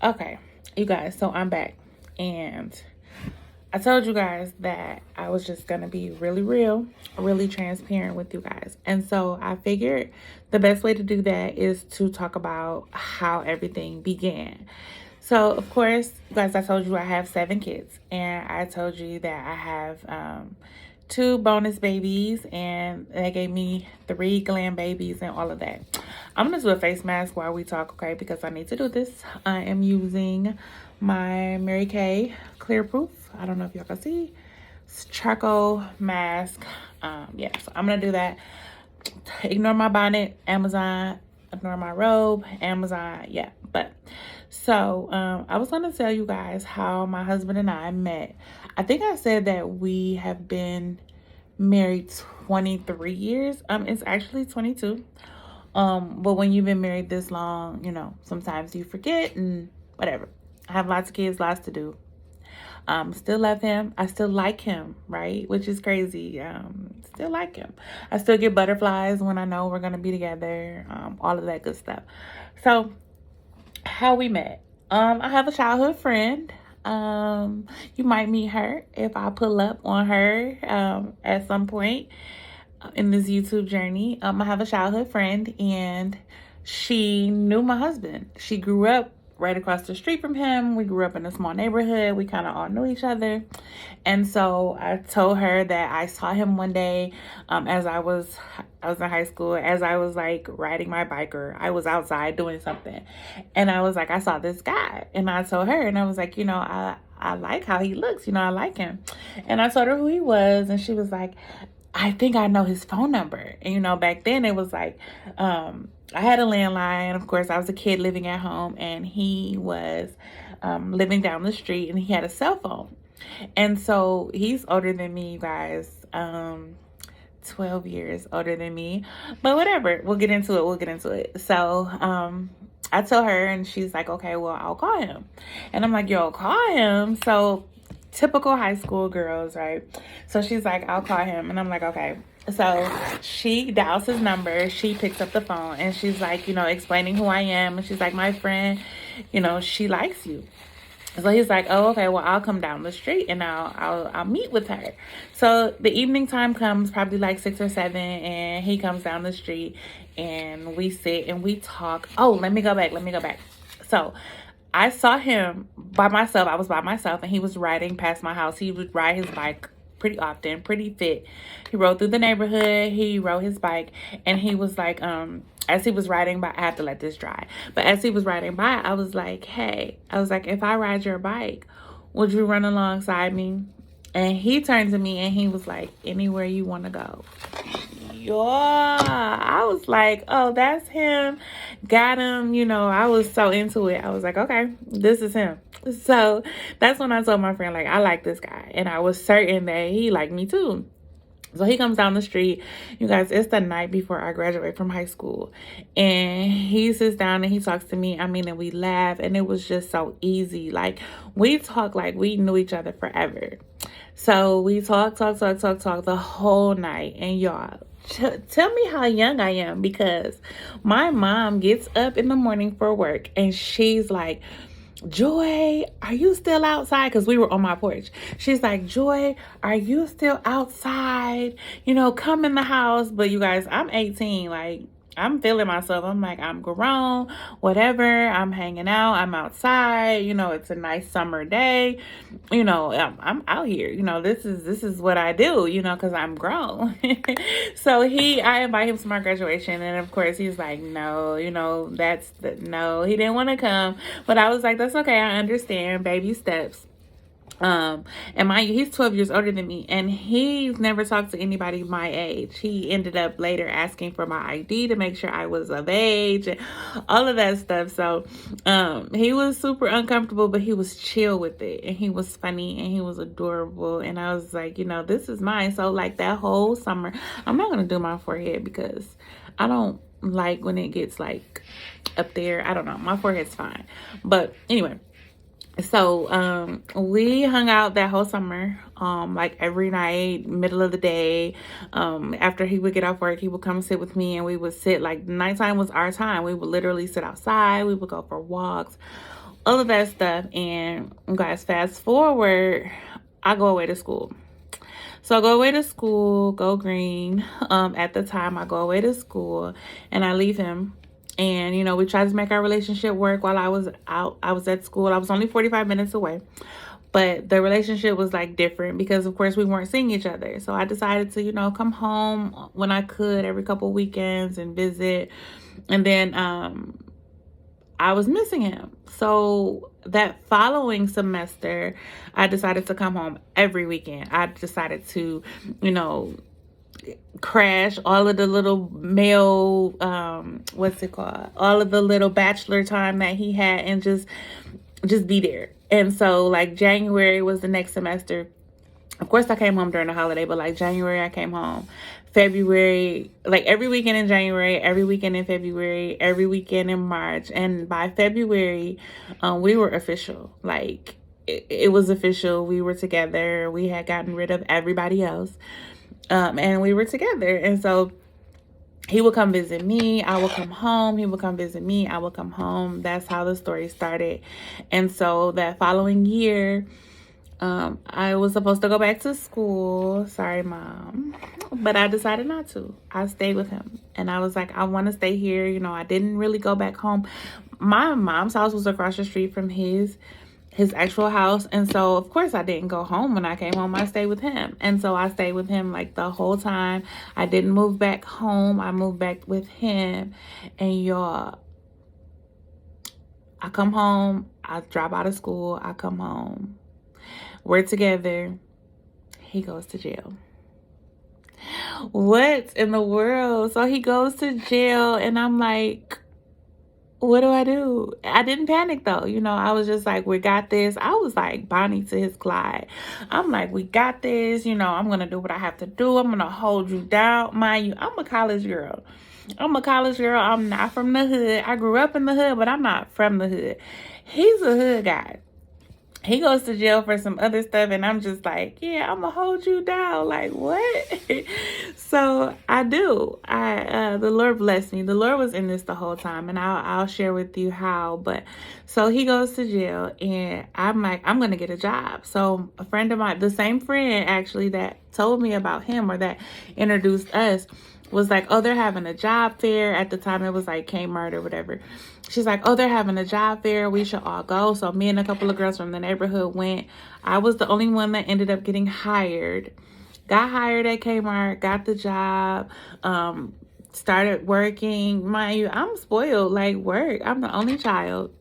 Okay, you guys, so I'm back. And I told you guys that I was just going to be really real, really transparent with you guys. And so I figured the best way to do that is to talk about how everything began. So, of course, guys, I told you I have 7 kids. And I told you that I have 2 bonus babies. And they gave me 3 glam babies and all of that. I'm going to do a face mask while we talk, okay? Because I need to do this. I am using my Mary Kay Clear Proof. I don't know if y'all can see. It's charcoal mask. Yeah, so I'm going to do that. Ignore my bonnet, Amazon. Ignore my robe, Amazon. Yeah, but so I was going to tell you guys how my husband and I met. I think I said that we have been married 23 years. It's actually 22. But when you've been married this long, sometimes you forget and whatever. I have lots of kids, lots to do. Still love him. I still like him, right? Which is crazy. Still like him. I still get butterflies when I know we're going to be together. All of that good stuff. So, how we met. I have a childhood friend. You might meet her if I pull up on her at some point in this YouTube journey. I have a childhood friend, and she knew my husband. She grew up right across the street from him. We grew up in a small neighborhood. We kind of all knew each other. And so I told her that I saw him one day as I was in high school, as I was like riding my bike, or I was outside doing something. And I was like, I saw this guy. And I told her, and I was like, I like how he looks. I like him. And I told her who he was, and she was like, I think I know his phone number. And back then it was like, I had a landline. Of course, I was a kid living at home, and he was living down the street, and he had a cell phone. And so he's older than me, you guys. 12 years older than me. But whatever. We'll get into it. So I tell her, and she's like, okay, well, I'll call him. And I'm like, yo, call him. So typical high school girls, right? So she's like, I'll call him. And I'm like, okay. So she dials his number. She picks up the phone, and she's like, explaining who I am. And she's like, my friend, she likes you. So he's like, oh, okay, well, I'll come down the street and I'll meet with her. So the evening time comes, probably like 6 or 7, and he comes down the street, and we sit and we talk. Oh, let me go back. So I saw him by myself. I was by myself, and he was riding past my house. He would ride his bike pretty often, pretty fit. He rode through the neighborhood. He rode his bike, and he was like, as he was riding by, I have to let this dry. But as he was riding by, I was like, hey, if I ride your bike, would you run alongside me? And he turned to me, and he was like, anywhere you want to go. Yeah, I was like, oh, that's him. Got him. I was so into it. I was like, okay, this is him. So that's when I told my friend, like, I like this guy. And I was certain that he liked me too. So he comes down the street. You guys, it's the night before I graduate from high school. And he sits down and he talks to me. And we laugh. And it was just so easy. Like, we talk like we knew each other forever. So we talk the whole night. And y'all, tell me how young I am, because my mom gets up in the morning for work, and she's like, Joy, are you still outside? Because we were on my porch. She's like, Joy, are you still outside? Come in the house. But you guys, I'm 18. Like, I'm feeling myself. I'm like, I'm grown, whatever. I'm hanging out. I'm outside. It's a nice summer day. I'm out here. This is what I do, because I'm grown. So I invite him to my graduation. And of course he's like, no, no, he didn't want to come. But I was like, that's okay. I understand. Baby steps. And he's 12 years older than me, and he's never talked to anybody my age. He ended up later asking for my ID to make sure I was of age and all of that stuff. So he was super uncomfortable, but he was chill with it, and he was funny, and he was adorable. And I was like, this is mine. So like that whole summer, I'm not gonna do my forehead because I don't like when it gets like up there. I don't know, my forehead's fine. But anyway, so we hung out that whole summer, like every night, middle of the day. After he would get off work, he would come sit with me, and we would sit, like, nighttime was our time. We would literally sit outside. We would go for walks. all of that stuff. And guys, fast forward, I go away to school. So I go away to school, go green. At the time, I go away to school and I leave him. And, you know, we tried to make our relationship work while I was out. I was at school. I was only 45 minutes away. But the relationship was like different because, of course, we weren't seeing each other. So I decided to, you know, come home when I could every couple of weekends and visit. And then I was missing him. So that following semester, I decided to come home every weekend. I decided to, you know, crash all of the little male, what's it called? All of the little bachelor time that he had and just be there. And so like January was the next semester. Of course I came home during the holiday, but like January I came home. February, like every weekend in January, every weekend in February, every weekend in March. And by February, we were official. Like it was official. We were together. We had gotten rid of everybody else. And we were together. And so he would come visit me. I would come home. He would come visit me. I would come home. That's how the story started. And so that following year, I was supposed to go back to school. Sorry, Mom. But I decided not to. I stayed with him. And I was like, I want to stay here. You know, I didn't really go back home. My mom's house was across the street from his actual house. And so, of course, I didn't go home. When I came home, I stayed with him. And so I stayed with him like the whole time. I didn't move back home. I moved back with him. And y'all, I come home. I drop out of school. I come home. We're together. He goes to jail. What in the world? So he goes to jail and I'm like, what do? I didn't panic though. You know, I was just like, we got this. I was like Bonnie to his Clyde. I'm like, we got this. You know, I'm going to do what I have to do. I'm going to hold you down. Mind you, I'm a college girl. I'm not from the hood. I grew up in the hood, but I'm not from the hood. He's a hood guy. He goes to jail for some other stuff, and I'm just like, yeah, I'm gonna hold you down. Like, what? So I do. The Lord blessed me. The Lord was in this the whole time, and I'll share with you how. But so he goes to jail, and I'm like, I'm gonna get a job. So a friend of mine, the same friend actually that told me about him or that introduced us, was like, oh, they're having a job fair. At the time, it was like Kmart or whatever. She's like, oh, they're having a job fair. We should all go. So me and a couple of girls from the neighborhood went. I was the only one that ended up getting hired. Got hired at Kmart, got the job, started working. Mind you, I'm spoiled, like work. I'm the only child.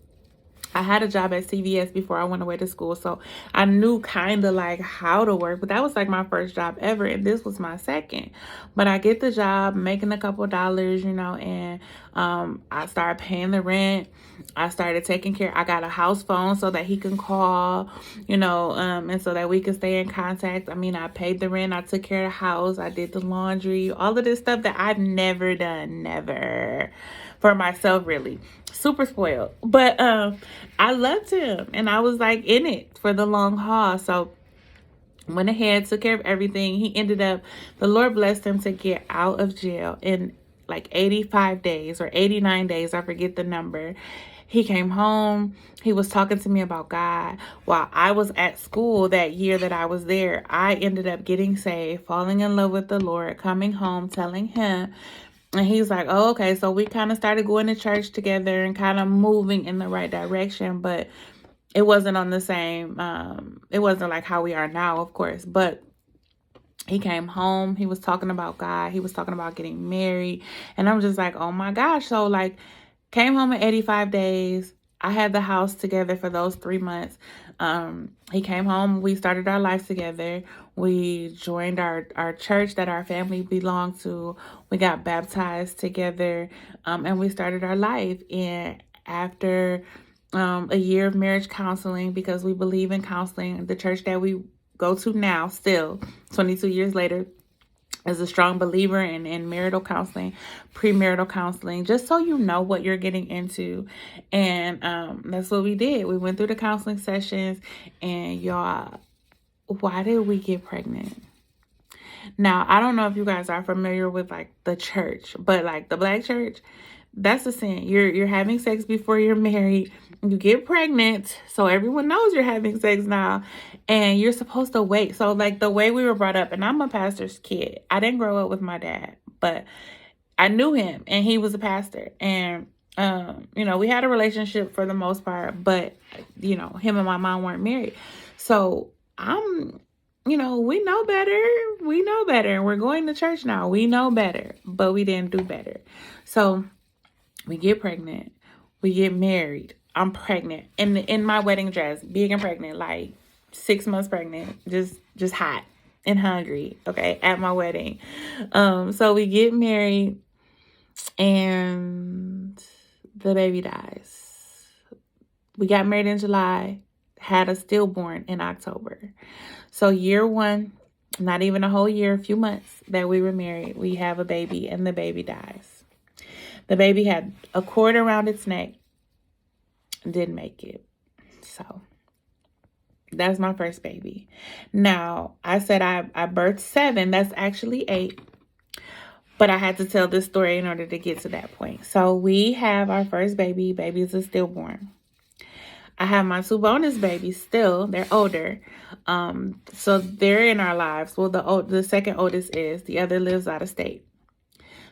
I had a job at CVS before I went away to school, so I knew kind of like how to work, but that was like my first job ever, and this was my second. But I get the job, making a couple dollars, you know, and I started paying the rent. I started taking care. I got a house phone so that he can call, you know, and so that we could stay in contact. I mean, I paid the rent. I took care of the house. I did the laundry, all of this stuff that I've never done, never for myself, really. Super spoiled. But I loved him, and I was like in it for the long haul. So went ahead, took care of everything. He ended up, the Lord blessed him to get out of jail in like 85 days or 89 days. I forget the number. He came home. He was talking to me about God while I was at school that year that I was there. I ended up getting saved, falling in love with the Lord, coming home, telling him. And he's like, oh, okay. So we kind of started going to church together and kind of moving in the right direction. But it wasn't on the same, it wasn't like how we are now, of course. But he came home. He was talking about God. He was talking about getting married. And I'm just like, oh my gosh. So like came home in 85 days. I had the house together for those 3 months. He came home. We started our life together. We joined our church that our family belonged to. We got baptized together, and we started our life. And after a year of marriage counseling, because we believe in counseling, the church that we go to now, still 22 years later, is a strong believer in marital counseling, premarital counseling, just so you know what you're getting into. And that's what we did. We went through the counseling sessions, and y'all, why did we get pregnant? Now, I don't know if you guys are familiar with like the church, but like the Black church, That's a sin. You're having sex before you're married. You get pregnant, so everyone knows you're having sex now, and you're supposed to wait. So like the way we were brought up, and I'm a pastor's kid. I didn't grow up with my dad, but I knew him, and he was a pastor, and we had a relationship for the most part, but him and my mom weren't married. So we know better. We know better, and we're going to church now. We know better, but we didn't do better. So we get pregnant. We get married. I'm pregnant in my wedding dress, big and pregnant, like 6 months pregnant, just hot and hungry. Okay, at my wedding. So we get married, and the baby dies. We got married in July, had a stillborn in October. So year 1, not even a whole year, a few months that we were married, we have a baby, and the baby dies. The baby had a cord around its neck, didn't make it. So that's my first baby. Now, I said I birthed 7. That's actually 8. But I had to tell this story in order to get to that point. So we have our first baby. Babies are stillborn. I have my 2 bonus babies still. They're older. So they're in our lives. Well, the second oldest is. The other lives out of state.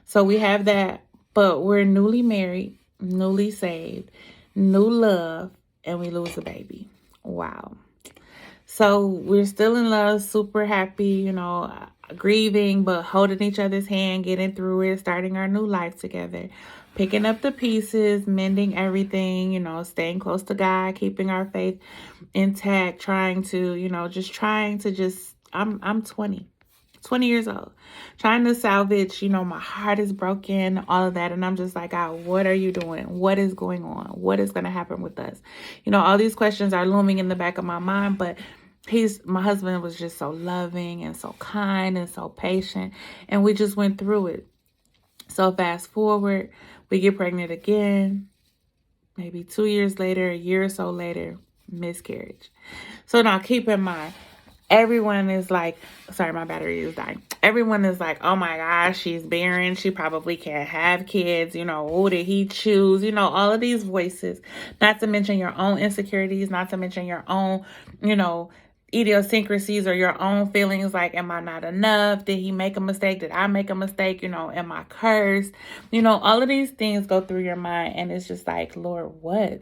So we have that. But we're newly married, newly saved, new love, and we lose a baby. Wow. So we're still in love, super happy, grieving, but holding each other's hand, getting through it, starting our new life together, picking up the pieces, mending everything, staying close to God, keeping our faith intact, trying to, I'm 20 years old, trying to salvage, my heart is broken, all of that. And I'm just like, God, what are you doing? What is going on? What is going to happen with us? All these questions are looming in the back of my mind, but my husband was just so loving and so kind and so patient. And we just went through it. So fast forward, we get pregnant again, maybe 2 years later, a year or so later, miscarriage. So now keep in mind, everyone is like, sorry, my battery is dying. Everyone is like, oh my gosh, she's barren. She probably can't have kids. Who did he choose? All of these voices, not to mention your own insecurities, not to mention your own, idiosyncrasies or your own feelings like, am I not enough? Did he make a mistake? Did I make a mistake? Am I cursed? All of these things go through your mind, and it's just like, Lord, what?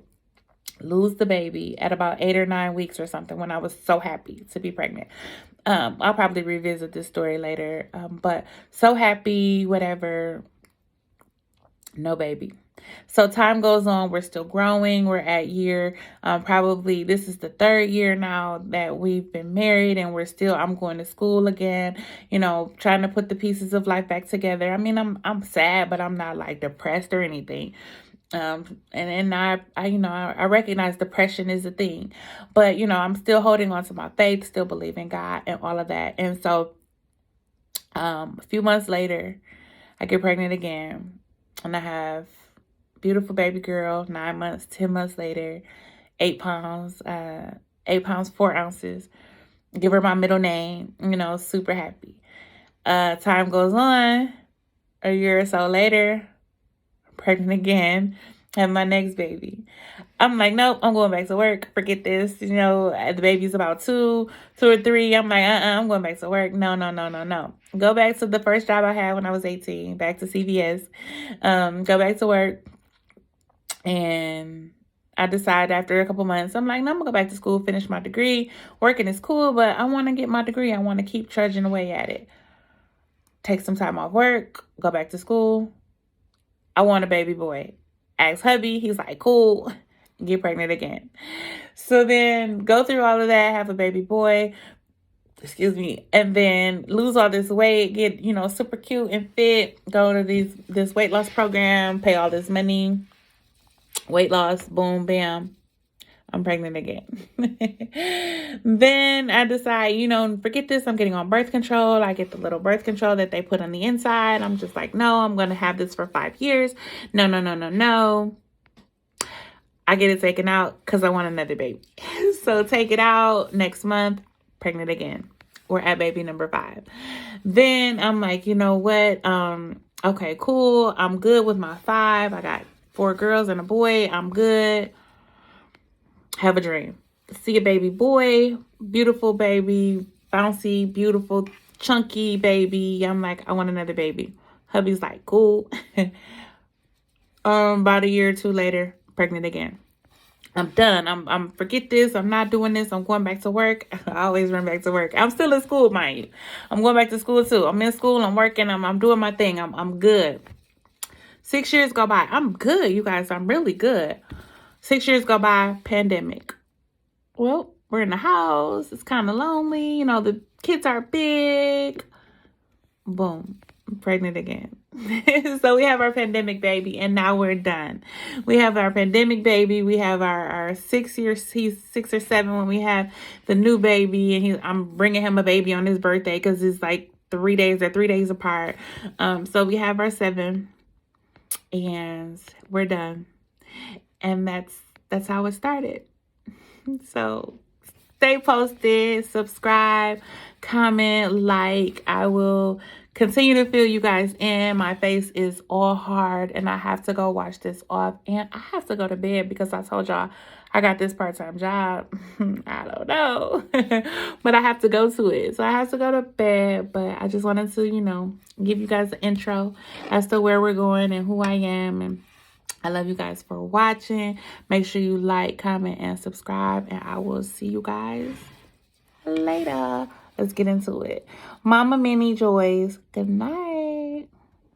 Lose the baby at about 8 or 9 weeks or something, when I was so happy to be pregnant. I'll probably revisit this story later, but so happy, whatever, no baby. So time goes on. We're still growing. We're at year, probably this is the 3rd year now that we've been married, and I'm going to school again, trying to put the pieces of life back together. I mean, I'm sad, but I'm not like depressed or anything. And I recognize depression is a thing, but I'm still holding on to my faith, still believe in God and all of that. And so, a few months later, I get pregnant again, and I have beautiful baby girl, 9 months, 10 months later, 8 pounds, 8 pounds, 4 ounces, give her my middle name, super happy. Time goes on, a year or so later, pregnant again, have my next baby. I'm like, nope, I'm going back to work. Forget this. The baby's about 2 or 3. I'm like, I'm going back to work. No. Go back to the first job I had when I was 18, back to CVS. Go back to work. And I decided after a couple months, I'm like, no, I'm going to go back to school, finish my degree. Working is cool, but I want to get my degree. I want to keep trudging away at it. Take some time off work, go back to school. I want a baby boy. Ask hubby. He's like, cool. Get pregnant again. So then go through all of that, have a baby boy, and then lose all this weight, get, super cute and fit, go to this weight loss program, pay all this money, weight loss, boom, bam, I'm pregnant again. Then I decide, forget this. I'm getting on birth control. I get the little birth control that they put on the inside. I'm just like, no, I'm going to have this for 5 years. No. I get it taken out because I want another baby. So take it out next month, pregnant again. We're at baby number 5. Then I'm like, you know what? Okay, cool. I'm good with my 5. I got 4 girls and a boy. I'm good. Have a dream. See a baby boy, beautiful baby, bouncy, beautiful, chunky baby. I'm like, I want another baby. Hubby's like, cool. About a year or 2 later, pregnant again. I'm done. I'm forget this. I'm not doing this. I'm going back to work. I always run back to work. I'm still in school, mind you. I'm going back to school too. I'm in school. I'm working. I'm doing my thing. I'm good. 6 years go by. I'm good, you guys. I'm really good. 6 years go by. Pandemic. Well, we're in the house. It's kind of lonely. You know, the kids are big. Boom. I'm pregnant again. So we have our pandemic baby, and now we're done. We have our pandemic baby. We have our 6 years. He's 6 or 7 when we have the new baby, and I'm bringing him a baby on his birthday because it's like 3 days. They're 3 days apart. So we have our 7, and we're done. And that's how it started. So stay posted, subscribe, comment, like. I will continue to fill you guys in. My face is all hard and I have to go wash this off, and I have to go to bed because I told y'all I got this part-time job. I don't know, but I have to go to it. So I have to go to bed, but I just wanted to, give you guys an intro as to where we're going and who I am. And I love you guys for watching. Make sure you like, comment, and subscribe. And I will see you guys later. Let's get into it. Mama Mini Joys. Good night.